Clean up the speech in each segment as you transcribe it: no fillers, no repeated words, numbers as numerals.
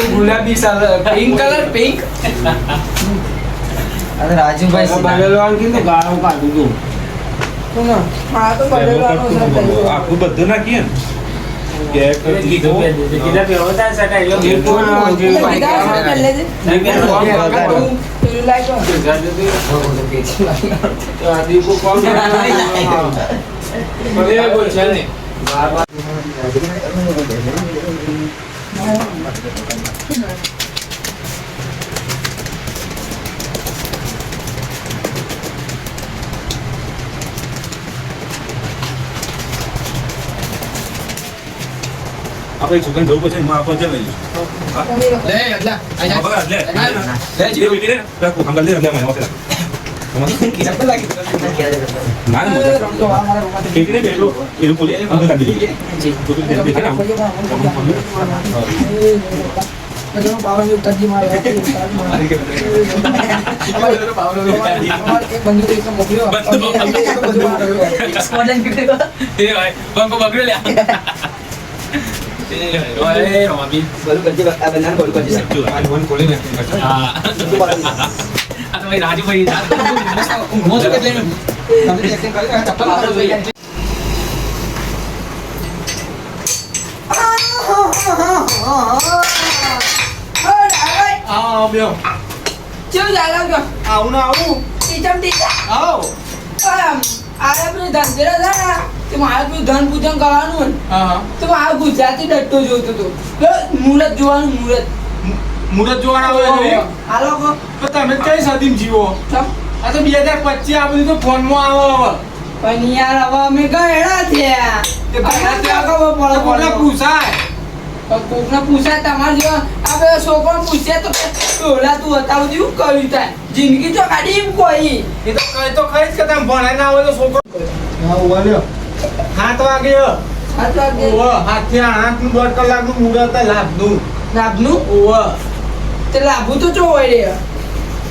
ગુલાબી pink colour pink અરે રાજુભાઈ બદલવાનું કીધું ગાળો કાઢું તું આખું બધું નાખીએ ને કેક કેટલા વ્યવસ્થા સકાય આપણે સુગંધ જવું પછી એમાં આપણે ચાલે ધન પૂજન કરવાનું તો આ ગુજરાતી ડટ્ટો જોતો હતો મુહૂર્ત જોવાનું મુહૂર્ત જોવાના હાલો તો તમે કઈ સદીમ જીવો આ તો 2025 આ બધું તો ફોનમાં આવે પણ યાર હવે અમે ગયડા થયા તે પહેલા ત્યાં કોને પૂછાય કોકને પૂછાય તમારે જેવા આપણે છોકરો પૂછ્યા તો ઓલા તું હતા બધું કર્યું થાય જિંદગી તો કાઢી એમ કોઈ એ તો કઈ તો ખરી જ કે તમે ભણાય ના આવે તો છોકરો 7 વાગે 7 વાગે હાથથી 8 નું 1.5 કલાકનું મુહૂર્ત લાભનું તે લાભુ તો જો હોય રે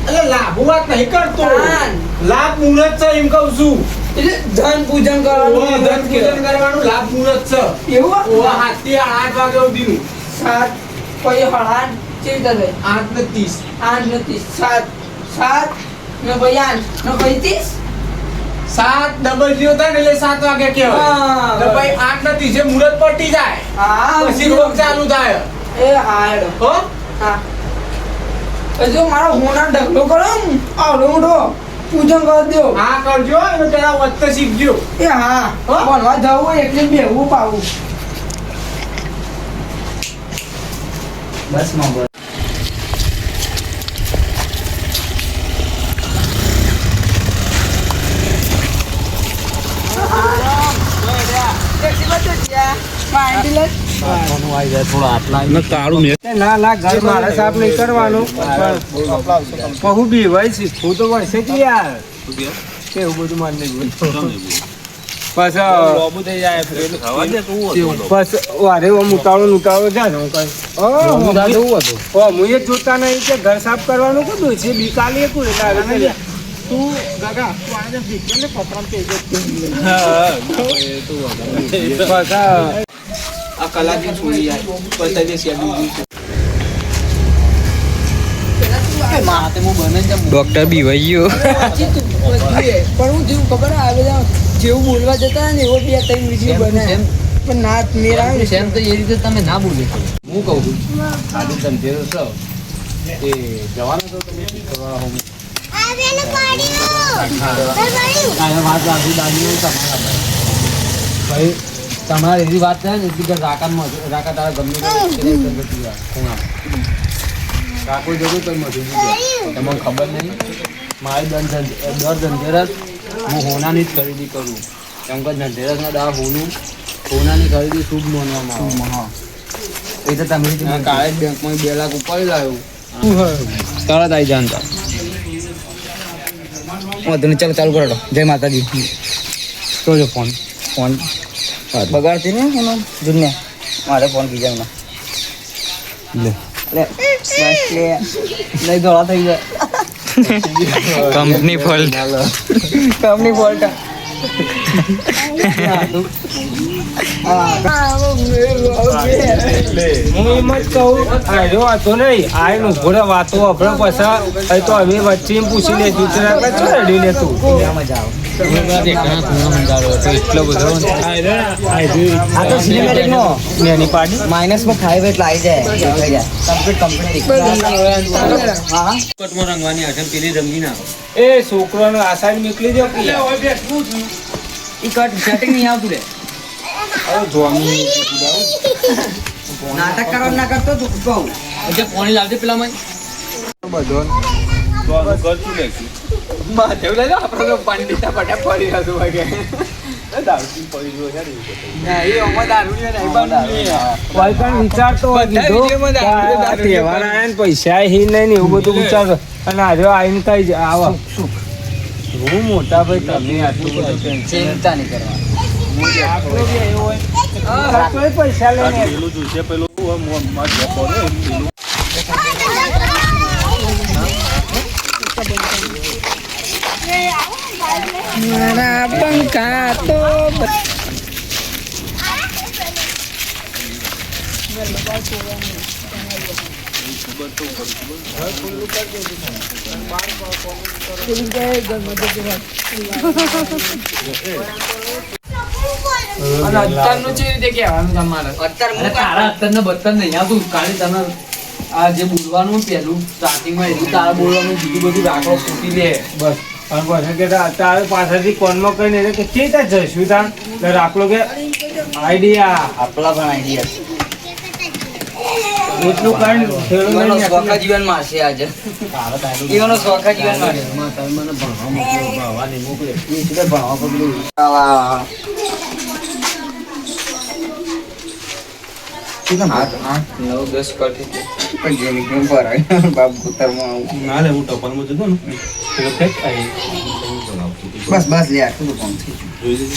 એટલે લાભુ વાત નહીં કરતો લાભ મુહૂર્ત છે એમ કહું છું એટલે ધન પૂજન કરવાનું ધન પૂજન કરવાનું લાભ મુહૂર્ત છે એવું હાથથી 8 વાગે સુધીનું 7 કોઈ 8 ચેવી થાય 8 ને 30 8 ને 30 7 ને ભાઈ 8 ને ભાઈ 30 7 ડબલ 0 થાય ને એટલે 7 વાગે કહેવાય તો ભાઈ 8 ને 30 મુહૂર્ત પટી જાય પછી રોગ ચાલુ થાય એ હાડ હો હા જો મારો હોના ઢગલો કરો ને આવડો મોટો પૂજન કરી દો હા કરજો એટલે પેલા વચ્ચે શીખજો એ હા ભણવા જવું હોય એટલે બેહવું પાવું બસ માં ના ઘર મારા સાફ નહીં કરવાનું બહુ બી ભાઈ શીખવું તો પડશે કે યાર કેવું બધું માન નહીં ઉતાવળો જાય હું એ જોતા નહીં કે ઘર સાફ કરવાનું કું છે બીકાલી તું ગાગા આ કલાકી છોડી જાય ડોક્ટર બી વહી ગયો પણ હું જેવું ખબર આવે જેવું બોલવા જતા ને એવો બે ત્રણ વિડીયો બનાવે પણ ના મેરા સેમ તો એ રીતે તમે ના બોલી હું કહું છું આજે ધનતેરસ છો એ જવાનો તો તમે શું કરવા હું ભાઈ તમારે એવી વાત થાય ને એટલી રાકા તારા ગમે કાકો જરૂર તો મજૂર તમને ખબર નહીં મારી દર ધનતેરસ હું હોનાની જ ખરીદી કરું કેમ કે ધનતેરસના દા હોનાની ખરીદી શુભ માનવામાં આવે એ તો તમે કાલે બેંકમાં 2 લાખ ઉપાડી લાવ્યું તરત આવી જાણતા તમે ચાલુ કરો જય માતાજી જોજો ફોન બગાડતી ને એનો જુનિયા મારે ફોન કીધા એમાં લે લઈ દોડા થઈ જાય કંપની ફોલ્ટ હું એમ જ કહું આયો વાતો નહીં આય નું ઘોડે વાતો આપણે પછા અહીં તો અમે વચ્ચે એમ પૂછી લે દૂસરા આપણે છો રેડી લે તું એટલો બધો આ તો સિનેમેટિક નો એની પાડી માઇનસ માં 5 એટલે આવી જાય કમ્પ્લીટ રંગવાની આઠમ પેલી રંગી નાખો એ છોકરાનો આ સાઈડ મોકલી દો કે ઈ કટ સેટિંગ નહીં આવતું રે નાટક કરવા ના કરતો તું કહું એટલે પાણી લાવજે પેલા માં બધો તો આનું કરશું લેશું એવું લાગે આપણે તો પાણી પીતા પટા પડી હતું વાગે દારૂ પડી ગયો છે ના એ ઓમાં દારૂ નહીં કોઈ પણ વિચારતો હોય બધા કીધું વિડીયોમાં કે આ દારૂ તહેવાર આયા ને પૈસા હી નહીં ને એવું બધું વિચારતો અને આજે આવીને કઈ જ આવા હું મોટા ભાઈ તમે આટલું બધું ચિંતા નહીં કરવાની આપણો બી એવો હોય આટલો પૈસા લઈને પેલું જોશે પેલું માર જપો ને પેલું મારા પંખા તો અને અત્યારનું છે રીતે કહેવાનું તમારે તારા અત્યારને બત્તર નહીં આવતું કાલે તમે આ જે બોલવાનું પહેલું સ્ટાર્ટિંગમાં એટલું તારા બોલવાનું બીજું બધું રાખો ફૂટી લે બસ અને પછી કે તારે પાછળથી કોનમાં કહીને એને કે કે ત્યાં જઈશું ત્યાં એટલે રાખલો કે આઈડિયા આપલા પણ આઈડિયા એટલું કઈ ખેડૂત ઈવાનો નહીં સ્વખા જીવન મારશે આજે ઈવાનો સ્વખા જીવન મારશે મને ભણવા મોકલે ભણવા પગલું ના લે હું ટપાલમાં જતો ને પેલો ફેક બસ બસ લે આટલું કોણ જોઈ લેજે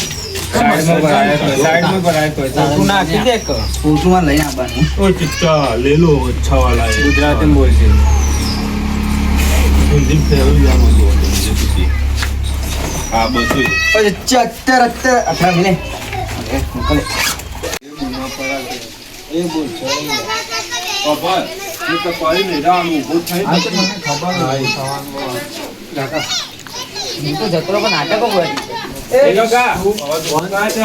સાઈડમાં ભરાય તો તું નાખી દે કે ફોટોમાં લઈને આવવાનું ઓ ચિચ્ચા લે લો અચ્છા વાલા है ગુજરાતી બોલશે हिंदी फेवरेट जानो दो मुझे किसी हां बस ઓય અત્યારે અઠરા મિલે મોકલે એ બોલ છે બાબા ये तो पारी नहीं रहा नु बहुत થાય આ તો મને ખબર હોય હું તો જતરો પણ નાટકો બોલી એ લોકા કોણ છે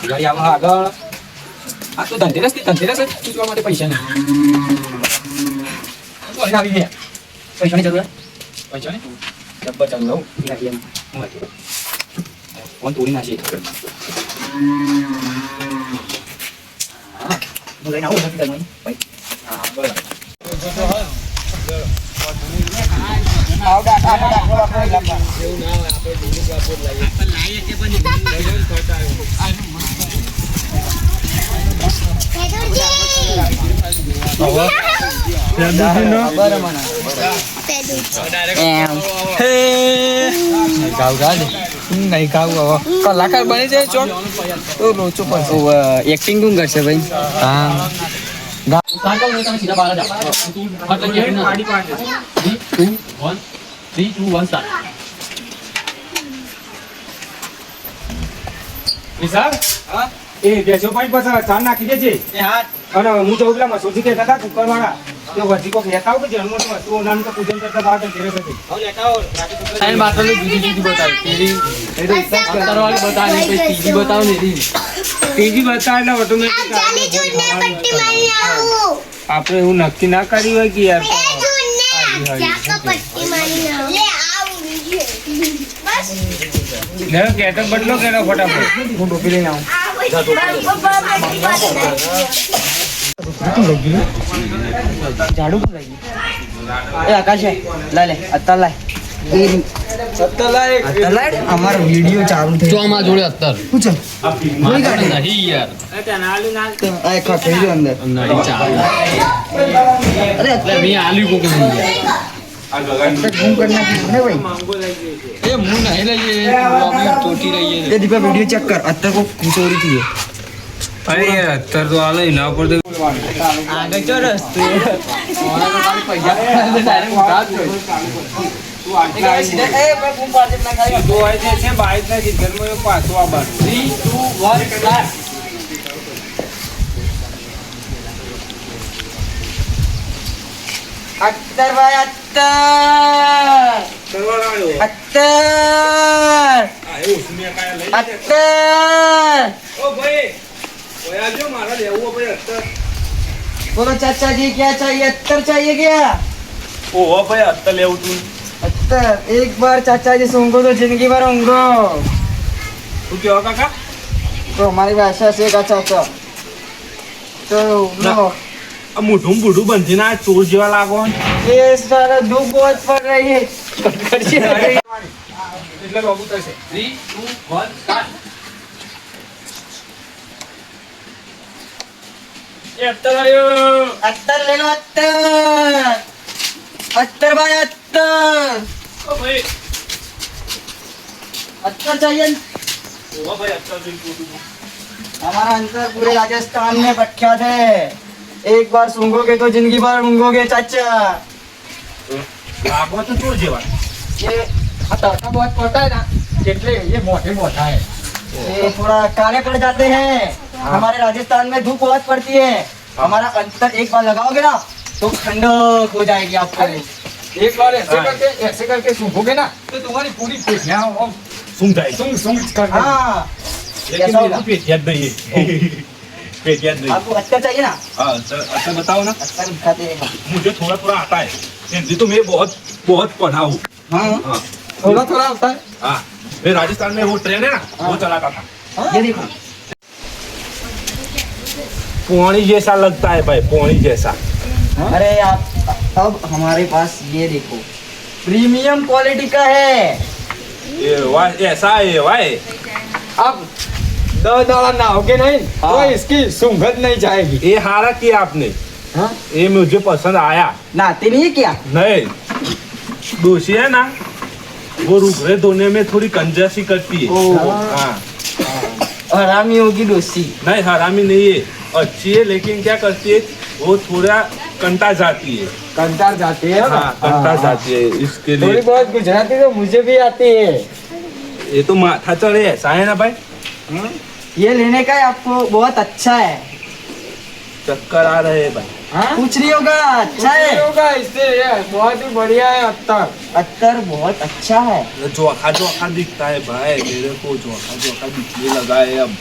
ગાડી આવો આગળ આ તો ધનતેરસ થી ધનતેરસ જ ચૂકવા માટે પૈસા નહીં આવી ગયા પૈસાની જરૂર પૈસા ને ડબ્બા ચાલુ લઉં ફોન તોડી નાખી હું લઈને આવું નથી કરવાનું હા બરાબર નહીં ખાવું કલાકાર બની જાય ચોક તો લોચો પડશે એક્ટિંગ કોણ કરશે ભાઈ હા વિશાલ એ બેસો પાણી પાછા ચા નાખી દેજે અને હું તો પેલા મસૂરજી કહેતા હતા કુકર વાળા તે વધી કોક લેતા આવું કે જન્મ વસ્તુઓ નામ તો પૂજન કરતા બહાર ઘરે હતી સાઈન બાટલો જુદી જુદી બતાવી તેરી વાળી બતાવી ત્રીજી બતાવો ને ત્રીજી બતા એટલે ઓટોમેટિક આપણે એવું નક્કી ના કર્યું હોય કે યાર કેટર બદલો કેનો ફટાફટ હું ટોપી લઈને આવું ઝાડુ કોણ લઈ એ આકાશ લાય લે અત્યારે લાય અમારો વિડિયો ચાલુ થઈ જો અમારા જોડે અત્તર પૂછો મારા નહીં યાર આ એક ખાઈ દો અંદર નહીં ચાલે અરે એટલે મેં આલ્યું કોક નહીં યાર આ ગગન ઘૂમ કરી નાખી ને ભાઈ એ હું નહીં લઈએ અમે તોટી રહીએ એ દીપા વિડિયો ચેક કર અત્યારે કોઈ કુચોરી થઈ અરે યાર અત્યારે તો આલે એના ઉપર તો આગળ ચો રસ્તો અત્તર ભાઈ અત્તર बोलो चाचा जी क्या चाहिए अत्तर चाहिए क्या ઓહો ભાઈ અત્યારે લેવું તું अत्तर एक बार चाचा जी सूंघो तो जिंदगी भर ऊँघो તું કેવા કાકા तो हमारी भाषा से का चाचा तो लो આ મોઢું બુઢું બંધી ના ચોર જેવા લાગો ये सारा धूप बहुत पड़ रही है એટલે બાબુ થશે 3 2 1 સ્ટાર્ટ એ અત્યારે આવ્યો अत्तर ले लो अत्तर भाई अत्तर ઓ ભાઈ अत्तर चाहिए ઓહો ભાઈ અત્યારે બિલકુલ हमारा अंतर पूरे राजस्थान में प्रख्यात है एक बार सूंघोगे तो जिंदगी भर ऊँघोगे चाचा લાગો તો ચોર જેવા ये तड़का बहुत पड़ता है ना इसलिए ये मोटे मोटा है ये थोड़ा काले पड़ जाते हैं हमारे राजस्थान में धूप बहुत पड़ती है हमारा अंतर एक बार लगाओगे ना तो ठंडक हो जाएगी आपको एक बार ऐसे करके सूखोगे ना तो तुम्हारी पूरी पेटियां શું થાય सूंघ कर हाँ લેકિન ऐसा होगा। મેરે પેટિયા જ નહીં પેટિયા જ નહીં आपको अच्छा चाहिए ना हाँ अच्छा बताओ ना अच्छा दिखाते हैं मुझे थोड़ा थोड़ा आता है हिंदी तो मैं बहुत बहुत पढ़ा हूँ हाँ हाँ थोड़ा थोड़ा होता है हाँ मैं राजस्थान में वो ट्रेन है ना वो चलाता था ये देखो पोनी जैसा लगता है भाई पोनी जैसा अरे आप अब हमारे पास ये देखो प्रीमियम क्वालिटी का है ये वाह ऐसा है भाई अब 10 दाना नहाओगे नहीं तो इसकी सूंघत नहीं जाएगी ये हारा किया आपने हाँ? ये मुझे पसंद आया नहाते नहीं है क्या नहीं दूसरी है ना वो रुपये धोने में थोड़ी कंजूसी करती है हाँ हरामी होगी दोस्ती नहीं हरामी नहीं है अच्छी है लेकिन क्या करती है वो थोड़ा कंटा जाती है कंटार जाती है ना? हाँ कंटा जाती है इसके थोड़ी लिए बहुत गुजराती तो मुझे भी आती है ये तो माथा चढ़े ऐसा है ना भाई ये लेने का है आपको बहुत अच्छा है चक्कर आ रहे हैं भाई हाँ? कुछ नहीं होगा अच्छा है होगा इससे ये बहुत ही बढ़िया है अत्तर अत्तर बहुत अच्छा है जोखा दिखता है भाई मेरे को जोखा दिखने लगा है अब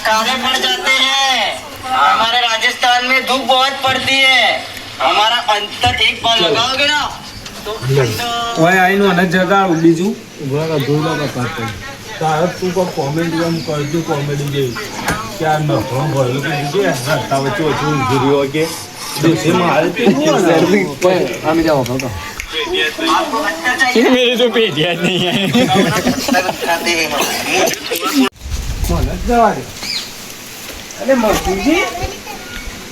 काले पड़ जाते हैं हमारे राजस्थान में धूप बहुत पड़ती है हमारा अंतर एक बार लगाओगे ना तो ઓય આઈનો અને જગાડું બીજું તારે તું કોઈ કોમેડી એમ કરજો કોમેડી જેવી કે આ નફો ભરેલું કે દીધું રસ્તા વચ્ચે ઓછું ઊંઘી રહ્યો કે દિવસે મારે અમે જાઓ કાકા आपको अंतर चाहिए मेरी तो पेटियां नहीं है दिखाते हैं મને જ જવા દે અરે મરતુજી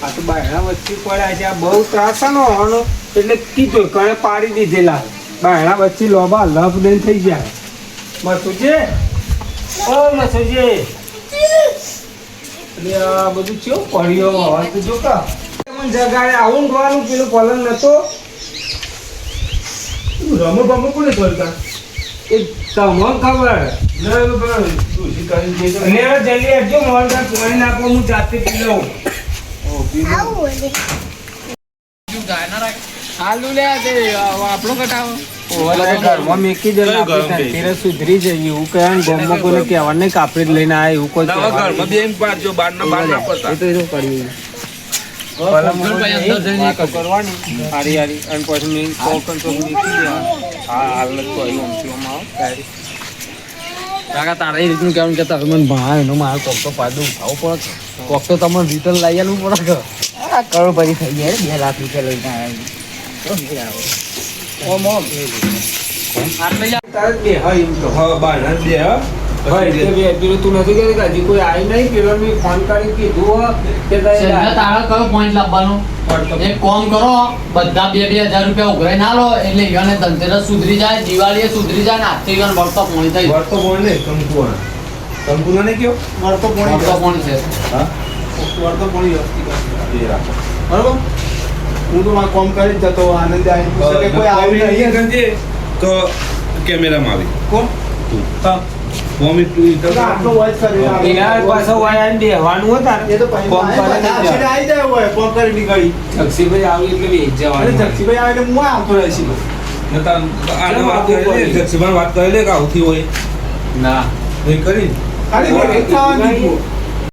આ તો બાયણા વચ્ચે પડ્યા છે આ બહુ ત્રાસ છે ને હોવાનો એટલે કીધું કણે પાડી દીધેલા બાયણા વચ્ચે લોબા લપ દઈને થઈ જાય મરતુજી ઓ મરતુજી એટલે આ બધું કેવું પડ્યો હવે તો જો કા મને જગાડે આવું ઊંઘવાનું પેલું પલંગ નતો રમો બમો કોને કરતા એ તમને ખબર ના તો પેલા ડોશી કરીને જે અને હવે જલ્દી આવજો મોહનદાસ પાણી નાખો હું જાતે પી લઉં આલુ લે તે આપણો કટાવો ઘરમાં મેકી દે કયું ગરમ છે? ધીરે સુધરી જાય એવું કહે ગોમમાં કોઈને કહેવાનું નહીં કાપડી જ લઈને આવે એવું કોઈ ઘરમાં બેન પાડજો બહાર ના પડતા એ તો એ કરીએ ભાઈ અંદર જઈને એ કરજો. કરવાની હારી હારી અને પછી મેં કોકન ચોક મેકી દેવાનું હા હાલ જ કોઈ ઓમસીઓમાં આવો કાકા તારે એ રીતનું કહેવાનું કે તમે મને ભણાવે એનો મારે કોક તો ફાયદો ઉઠાવવો પડે કે. કોક તો તમને રિટર્ન લઈ આવવું પડે કે. કરોડપતિ થઈ ગયા 2 લાખ રૂપિયા લઈને આવ્યા ઓમ ઓમ આટલે જા. તારે બે હા એમ તો હા બહાર ના દે હા ભાઈ એટલે બે પેલો તું નથી કહેતી કે હજી કોઈ આવી નહીં પેલો મેં ફોન કરી કીધું હો કે છેલ્લે તારે કયો point લાવવાનો? એક કામ કરો બધા 2,000 રૂપિયા ઉઘરાઈ ના લો એટલે ઈવાને ધનતેરસ સુધરી જાય, દિવાળી સુધરી જાય ને આજથી ઈવાને વળતો પોણી થઈ જાય. વર્તો બોલ ને કંકુના ને કયો મળતો વળતો પોણી છે. હા વર્તો પણ વ્યવસ્થિત એ રાખો બરોબર હું તો મારું કામ કરી જ જતો આનંદ આવી પૂછે કે કોઈ આવ્યું નહીં ગંજે તો કેમેરામાં આવી કોણ હા વોમિટ ટુ આટલો વોઇસ કરી યાર પાછો વાય આઈને બેહવાનું હતા એ તો કોમ કરે આવી જાય હોય કોમ કરી નીકળી જક્ષીભાઈ આવી એટલે બેહી જવાનું જક્ષીભાઈ આવે એટલે હું આવતો રહેશે આને વાત કરી લે જક્ષીભાઈ વાત કરી લે કે આવતી હોય ના નહીં કરી ખાલી ખાવાની